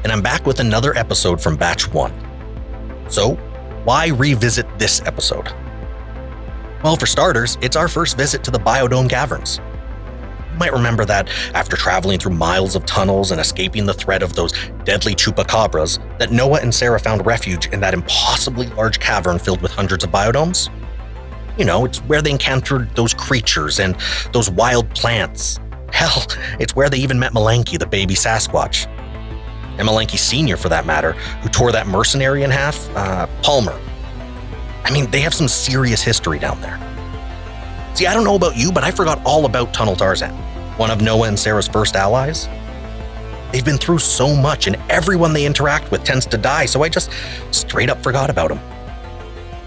and I'm back with another episode from Batch 1. So, why revisit this episode? Well, for starters, it's our first visit to the Bio Dome Caverns. You might remember that after traveling through miles of tunnels and escaping the threat of those deadly chupacabras, that Noah and Sara found refuge in that impossibly large cavern filled with hundreds of biodomes. You know, it's where they encountered those creatures and those wild plants. Hell, it's where they even met Malenki, the baby Sasquatch. And Malenki Sr., for that matter, who tore that mercenary in half, Palmer. I mean, they have some serious history down there. See, I don't know about you, but I forgot all about Tunnel Tarzan, one of Noah and Sara's first allies. They've been through so much, and everyone they interact with tends to die, so I just straight up forgot about them.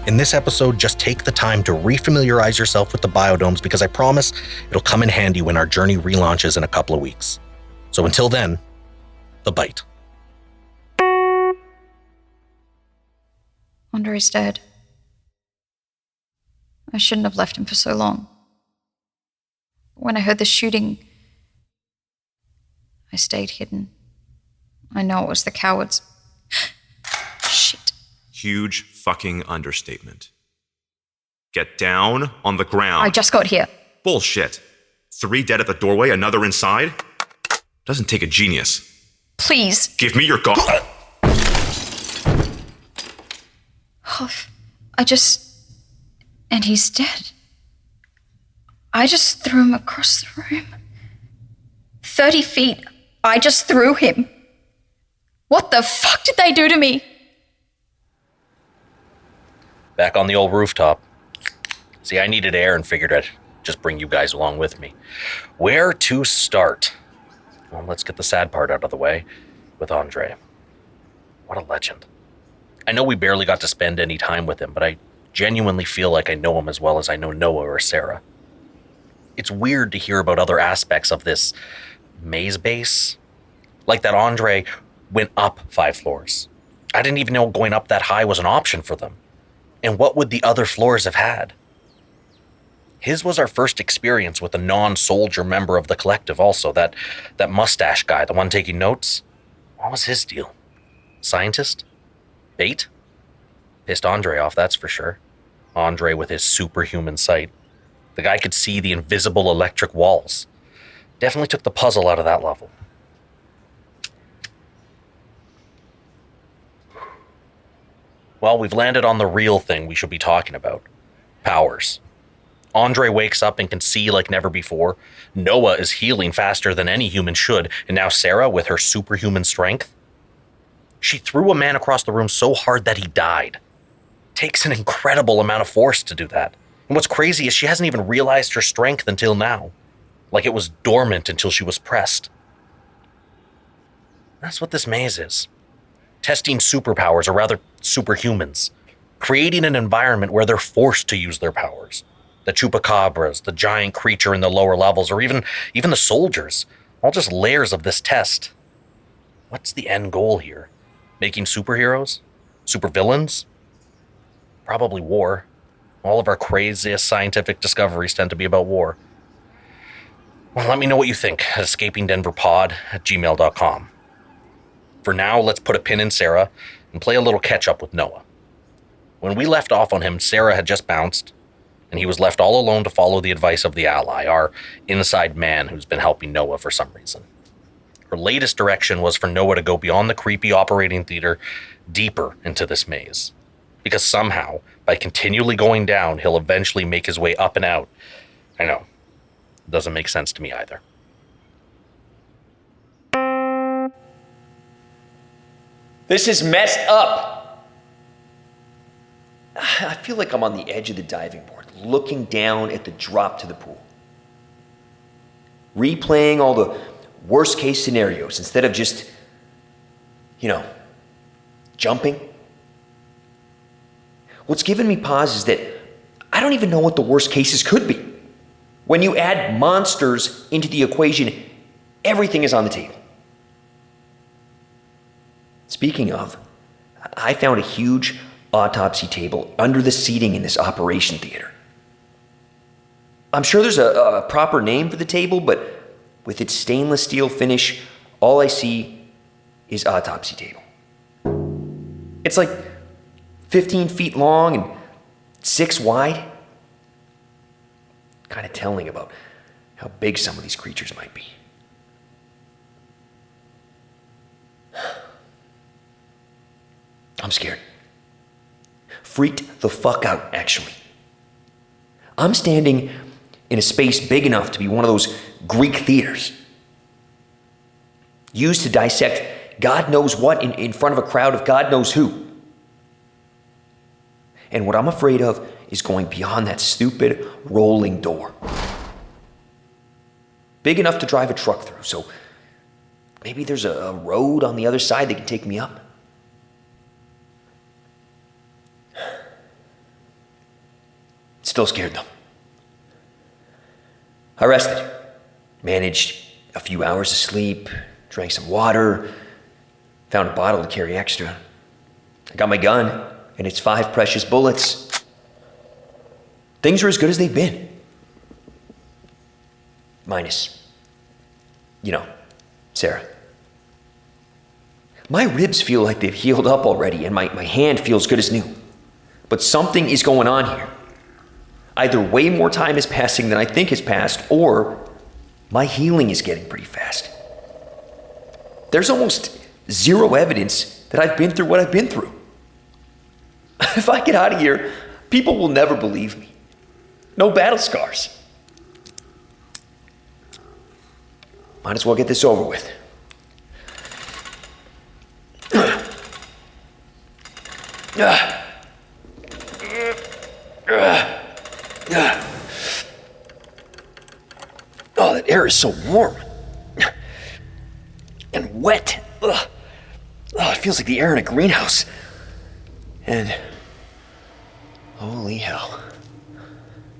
In this episode, just take the time to refamiliarize yourself with the biodomes, because I promise it'll come in handy when our journey relaunches in a couple of weeks. So until then, the bite. Andre's dead. I shouldn't have left him for so long. When I heard the shooting, I stayed hidden. I know it was the cowards. Shit. Huge fucking understatement. Get down on the ground. I just got here. Bullshit. 3 dead at the doorway, another inside? Doesn't take a genius. Please. Give me your gun. And he's dead. I just threw him across the room. 30 feet. I just threw him. What the fuck did they do to me? Back on the old rooftop. See, I needed air and figured I'd just bring you guys along with me. Where to start? Well, let's get the sad part out of the way with Andre. What a legend. I know we barely got to spend any time with him, but I genuinely feel like I know him as well as I know Noah or Sara. It's weird to hear about other aspects of this maze base. Like that Andre went up 5 floors. I didn't even know going up that high was an option for them. And what would the other floors have had? His was our first experience with a non-soldier member of the collective also, that mustache guy, the one taking notes. What was his deal? Scientist? Bait? Pissed Andre off, that's for sure. Andre with his superhuman sight. The guy could see the invisible electric walls. Definitely took the puzzle out of that level. Well, we've landed on the real thing we should be talking about. Powers. Andre wakes up and can see like never before. Noah is healing faster than any human should. And now Sara, with her superhuman strength. She threw a man across the room so hard that he died. Takes an incredible amount of force to do that. And what's crazy is she hasn't even realized her strength until now. Like it was dormant until she was pressed. That's what this maze is. Testing superpowers, or rather superhumans. Creating an environment where they're forced to use their powers. The chupacabras, the giant creature in the lower levels, or even the soldiers. All just layers of this test. What's the end goal here? Making superheroes? Supervillains? Probably war. All of our craziest scientific discoveries tend to be about war. Well, let me know what you think at escapingdenverpod@gmail.com. For now, let's put a pin in Sara and play a little catch-up with Noah. When we left off on him, Sara had just bounced, and he was left all alone to follow the advice of the ally, our inside man who's been helping Noah for some reason. Her latest direction was for Noah to go beyond the creepy operating theater, deeper into this maze. Because somehow, by continually going down, he'll eventually make his way up and out. I know. It doesn't make sense to me either. This is messed up. I feel like I'm on the edge of the diving board, looking down at the drop to the pool. Replaying all the worst case scenarios instead of just, jumping. What's given me pause is that I don't even know what the worst cases could be. When you add monsters into the equation, everything is on the table. Speaking of, I found a huge autopsy table under the seating in this operation theater. I'm sure there's a proper name for the table, but with its stainless steel finish, all I see is autopsy table. It's like 15 feet long and 6 wide. Kind of telling about how big some of these creatures might be. I'm scared. Freaked the fuck out, actually. I'm standing in a space big enough to be one of those Greek theaters used to dissect God knows what in front of a crowd of God knows who. And what I'm afraid of is going beyond that stupid rolling door. Big enough to drive a truck through, so maybe there's a road on the other side that can take me up. Still scared though. I rested, managed a few hours of sleep, drank some water, found a bottle to carry extra. I got my gun and its 5 precious bullets. Things are as good as they've been. Minus, Sara. My ribs feel like they've healed up already and my hand feels good as new. But something is going on here. Either way more time is passing than I think has passed, or my healing is getting pretty fast. There's almost zero evidence that I've been through what I've been through. If I get out of here, people will never believe me. No battle scars. Might as well get this over with. Oh, that air is so warm. And wet. Ugh. Oh, it feels like the air in a greenhouse. And holy hell.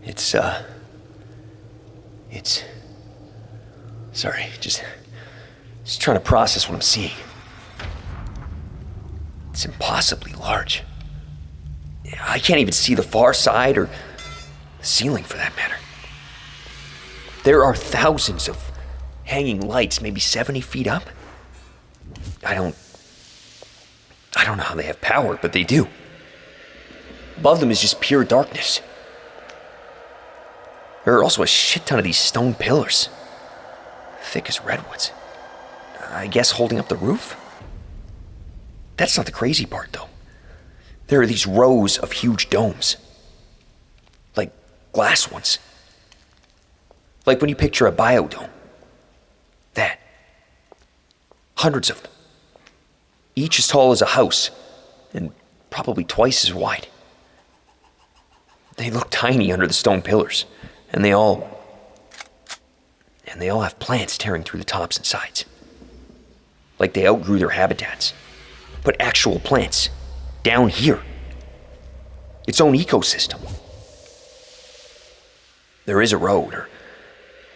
It's sorry, just trying to process what I'm seeing. It's impossibly large. I can't even see the far side or the ceiling for that matter. There are thousands of hanging lights, maybe 70 feet up. I don't know how they have power, but they do. Above them is just pure darkness. There are also a shit ton of these stone pillars, thick as redwoods. I guess holding up the roof? That's not the crazy part, though. There are these rows of huge domes. Like glass ones. Like when you picture a Bio Dome. That. Hundreds of them. Each as tall as a house, and probably twice as wide. They look tiny under the stone pillars, and they all have plants tearing through the tops and sides. Like they outgrew their habitats. But actual plants, down here. Its own ecosystem. There is a road, or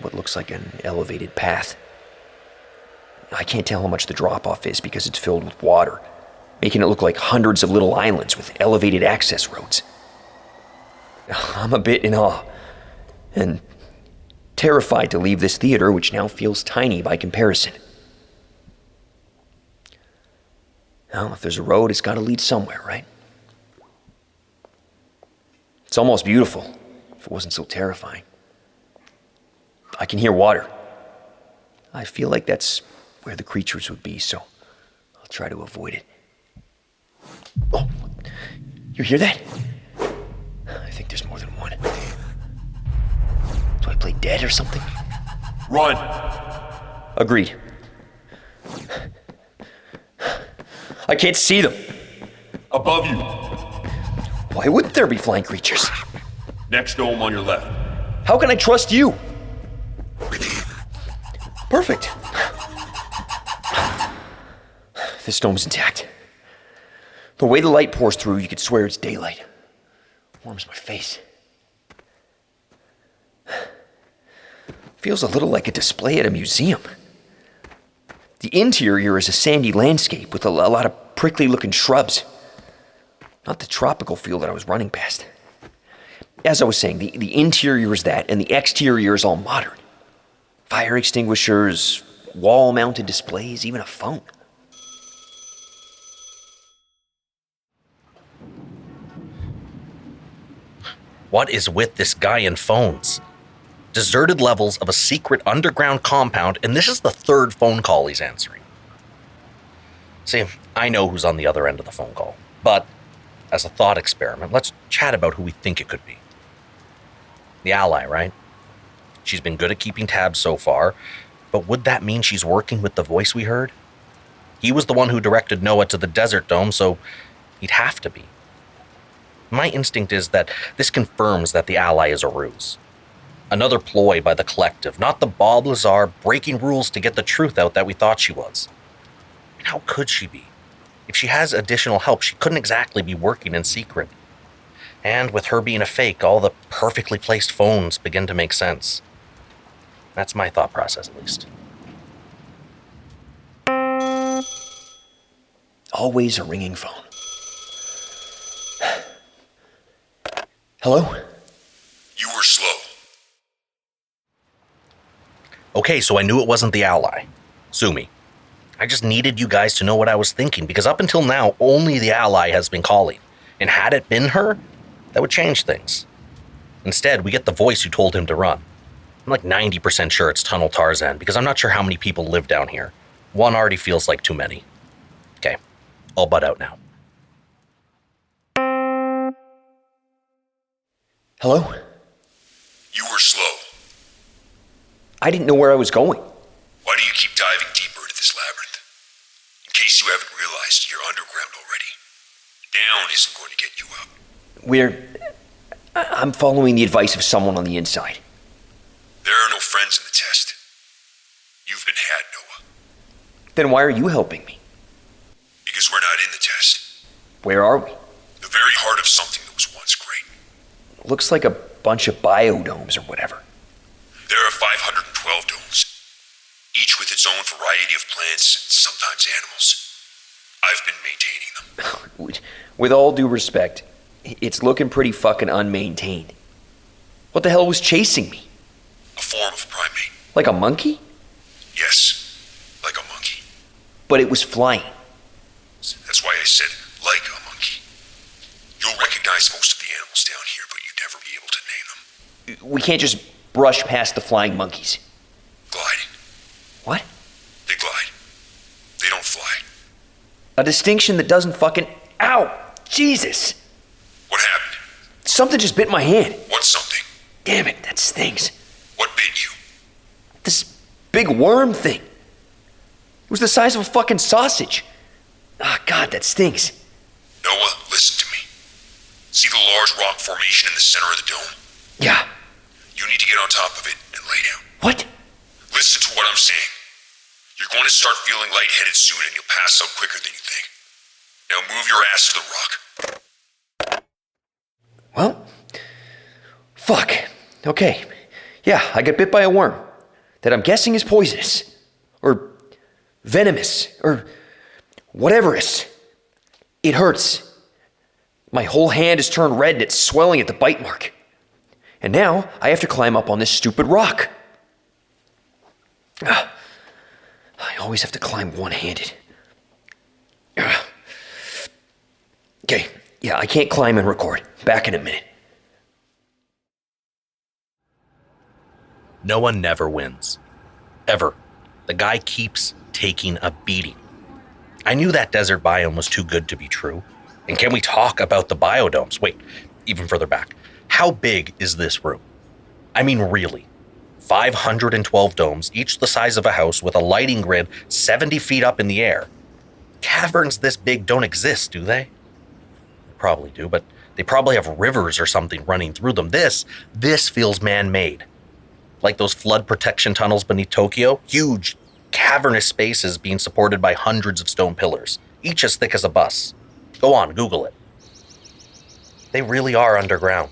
what looks like an elevated path. I can't tell how much the drop-off is because it's filled with water, making it look like hundreds of little islands with elevated access roads. I'm a bit in awe, and terrified to leave this theater, which now feels tiny by comparison. Well, if there's a road, it's got to lead somewhere, right? It's almost beautiful, if it wasn't so terrifying. I can hear water. I feel like that's where the creatures would be, so I'll try to avoid it. Oh, you hear that? I think there's more than one. Do I play dead or something? Run! Agreed. I can't see them. Above you. Why wouldn't there be flying creatures? Next dome on your left. How can I trust you? Perfect. This dome's intact. The way the light pours through, you could swear it's daylight. Warms my face. Feels a little like a display at a museum. The interior is a sandy landscape with a lot of prickly-looking shrubs. Not the tropical feel that I was running past. As I was saying, the interior is that, and the exterior is all modern. Fire extinguishers, wall-mounted displays, even a phone. What is with this guy and phones? Deserted levels of a secret underground compound, and this is the third phone call he's answering. See, I know who's on the other end of the phone call, but as a thought experiment, let's chat about who we think it could be. The ally, right? She's been good at keeping tabs so far, but would that mean she's working with the voice we heard? He was the one who directed Noah to the desert dome, so he'd have to be. My instinct is that this confirms that the ally is a ruse. Another ploy by the collective, not the Bob Lazar breaking rules to get the truth out that we thought she was. And how could she be? If she has additional help, she couldn't exactly be working in secret. And with her being a fake, all the perfectly placed phones begin to make sense. That's my thought process, at least. Always a ringing phone. Hello? You were slow. Okay, so I knew it wasn't the ally. Sue me. I just needed you guys to know what I was thinking, because up until now, only the ally has been calling. And had it been her, that would change things. Instead, we get the voice who told him to run. I'm like 90% sure it's Tunnel Tarzan, because I'm not sure how many people live down here. One already feels like too many. Okay, I'll butt out now. Hello? You were slow. I didn't know where I was going. Why do you keep diving deeper into this labyrinth? In case you haven't realized, you're underground already. Down isn't going to get you up. I'm following the advice of someone on the inside. There are no friends in the test. You've been had, Noah. Then why are you helping me? Because we're not in the test. Where are we? The very heart of something that was once great. Looks like a bunch of biodomes or whatever. There are 512 domes, each with its own variety of plants and sometimes animals. I've been maintaining them. With all due respect, it's looking pretty fucking unmaintained. What the hell was chasing me? A form of primate. Like a monkey? Yes, like a monkey. But it was flying. That's why I said like a monkey. You'll recognize most of the animals down here, but you'd never be able to name them. We can't just brush past the flying monkeys. Gliding. What? They glide. They don't fly. A distinction that doesn't fucking... Ow! Jesus! What happened? Something just bit my hand. What's something? Damn it, that stings. What bit you? This big worm thing. It was the size of a fucking sausage. Ah, God, that stings. Noah, listen to me. See the large rock formation in the center of the dome? Yeah. You need to get on top of it and lay down. What? Listen to what I'm saying. You're going to start feeling lightheaded soon and you'll pass out quicker than you think. Now move your ass to the rock. Well, fuck. Okay. Yeah, I got bit by a worm that I'm guessing is poisonous. Or venomous. Or whatever it is. It hurts. My whole hand is turned red and it's swelling at the bite mark. And now I have to climb up on this stupid rock. I always have to climb one-handed. Okay, yeah, I can't climb and record. Back in a minute. Noah never wins. Ever. The guy keeps taking a beating. I knew that desert biome was too good to be true. And can we talk about the biodomes? Wait, even further back. How big is this room? I mean, really. 512 domes, each the size of a house, with a lighting grid 70 feet up in the air. Caverns this big don't exist, do they? They probably do, but they probably have rivers or something running through them. This feels man-made. Like those flood protection tunnels beneath Tokyo, huge, cavernous spaces being supported by hundreds of stone pillars, each as thick as a bus. Go on, Google it. They really are underground.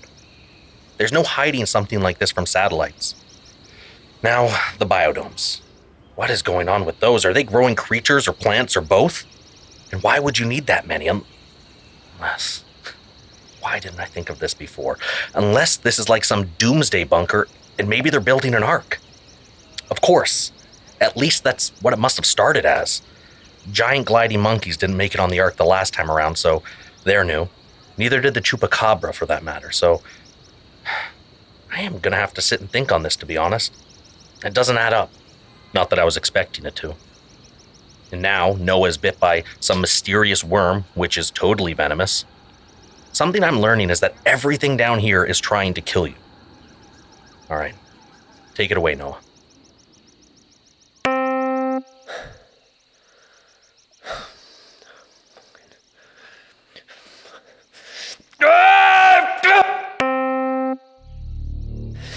There's no hiding something like this from satellites. Now, the biodomes. What is going on with those? Are they growing creatures or plants or both? And why would you need that many? Unless... Why didn't I think of this before? Unless this is like some doomsday bunker and maybe they're building an ark. Of course. At least that's what it must have started as. Giant gliding monkeys didn't make it on the ark the last time around, so they're new. Neither did the chupacabra, for that matter, so I am gonna have to sit and think on this, to be honest. It doesn't add up. Not that I was expecting it to. And now Noah's bit by some mysterious worm, which is totally venomous. Something I'm learning is that everything down here is trying to kill you. All right, take it away, Noah.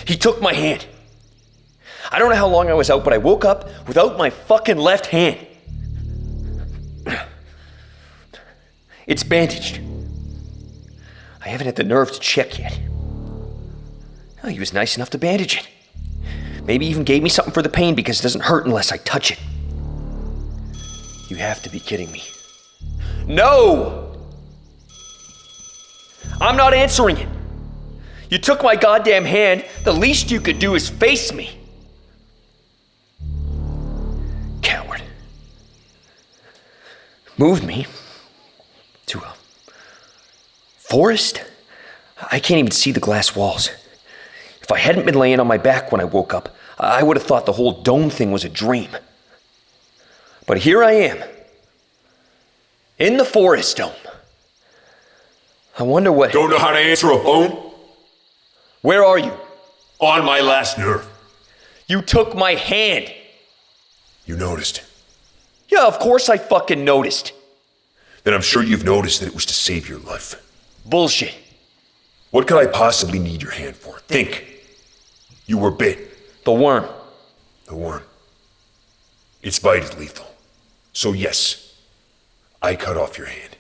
He took my hand. I don't know how long I was out, but I woke up without my fucking left hand. It's bandaged. I haven't had the nerve to check yet. Oh, he was nice enough to bandage it. Maybe even gave me something for the pain because it doesn't hurt unless I touch it. You have to be kidding me. No! I'm not answering it. You took my goddamn hand. The least you could do is face me. Coward. Moved me to a forest? I can't even see the glass walls. If I hadn't been laying on my back when I woke up, I would have thought the whole dome thing was a dream. But here I am, in the forest dome. I wonder what... Don't know how to answer a phone? Where are you? On my last nerve. You took my hand. You noticed. Yeah, of course I fucking noticed. Then I'm sure you've noticed that it was to save your life. Bullshit. What could I possibly need your hand for? Think. You were bit. The worm. The worm. Its bite is lethal. So yes, I cut off your hand.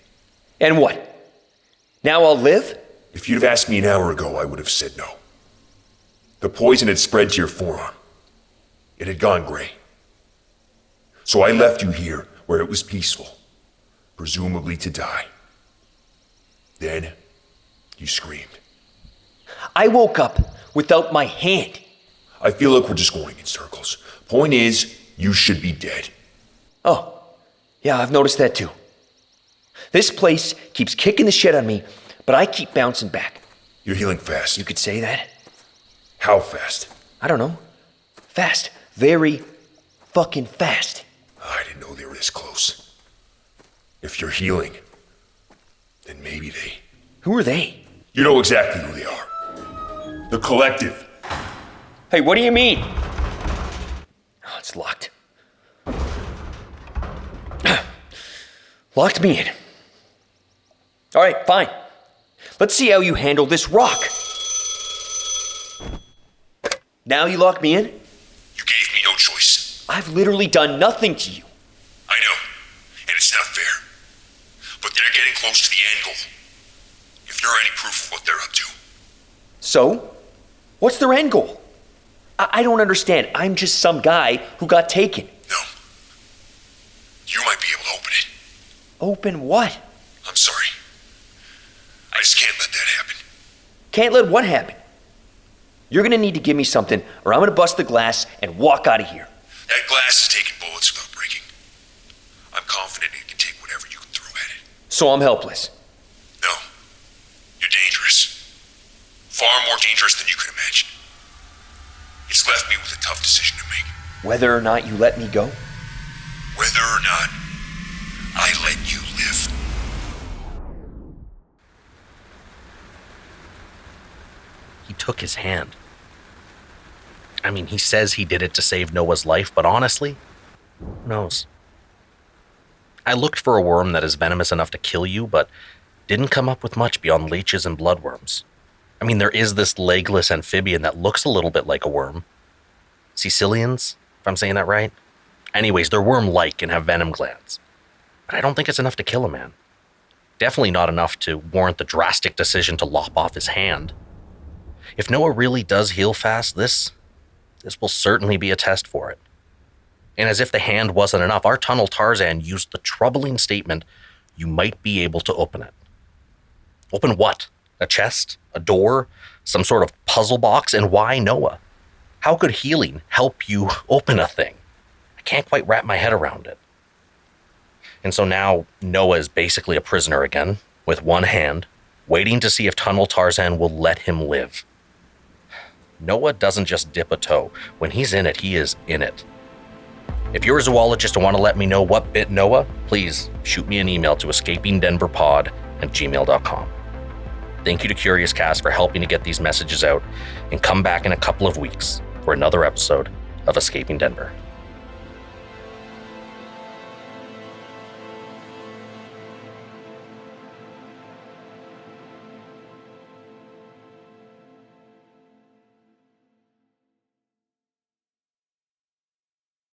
And what? Now I'll live? If you'd have asked me an hour ago, I would have said no. The poison had spread to your forearm. It had gone gray. So I left you here where it was peaceful, presumably to die. Then, you screamed. I woke up without my hand. I feel like we're just going in circles. Point is, you should be dead. Oh, yeah, I've noticed that too. This place keeps kicking the shit out of me, but I keep bouncing back. You're healing fast. You could say that. How fast? I don't know. Fast. Very fucking fast. I didn't know they were this close. If you're healing, then maybe they... Who are they? You know exactly who they are. The Collective. Hey, what do you mean? Oh, it's locked. Locked me in. All right, fine. Let's see how you handle this rock. Now you lock me in? You gave me no choice. I've literally done nothing to you. I know, and it's not fair. But they're getting close to the end goal. If you're any proof of what they're up to. So? What's their end goal? I don't understand. I'm just some guy who got taken. No. You might be able to open it. Open what? I'm sorry. I just can't let that happen. Can't let what happen? You're gonna need to give me something, or I'm gonna bust the glass and walk out of here. That glass is taking bullets without breaking. I'm confident it can take whatever you can throw at it. So I'm helpless. No. You're dangerous. Far more dangerous than you could imagine. It's left me with a tough decision to make. Whether or not you let me go? Whether or not I let you live. He took his hand. I mean, he says he did it to save Noah's life, but honestly, who knows? I looked for a worm that is venomous enough to kill you, but didn't come up with much beyond leeches and bloodworms. I mean, there is this legless amphibian that looks a little bit like a worm. Caecilians, if I'm saying that right. Anyways, they're worm-like and have venom glands. But I don't think it's enough to kill a man. Definitely not enough to warrant the drastic decision to lop off his hand. If Noah really does heal fast, this will certainly be a test for it. And as if the hand wasn't enough, our tunnel Tarzan used the troubling statement, "You might be able to open it." Open what? A chest? A door? Some sort of puzzle box? And why Noah? How could healing help you open a thing? I can't quite wrap my head around it. And so now Noah is basically a prisoner again, with one hand, waiting to see if Tunnel Tarzan will let him live. Noah doesn't just dip a toe. When he's in it, he is in it. If you're a zoologist and want to let me know what bit Noah, please shoot me an email to escapingdenverpod@gmail.com. Thank you to Curious Cast for helping to get these messages out, and come back in a couple of weeks for another episode of Escaping Denver.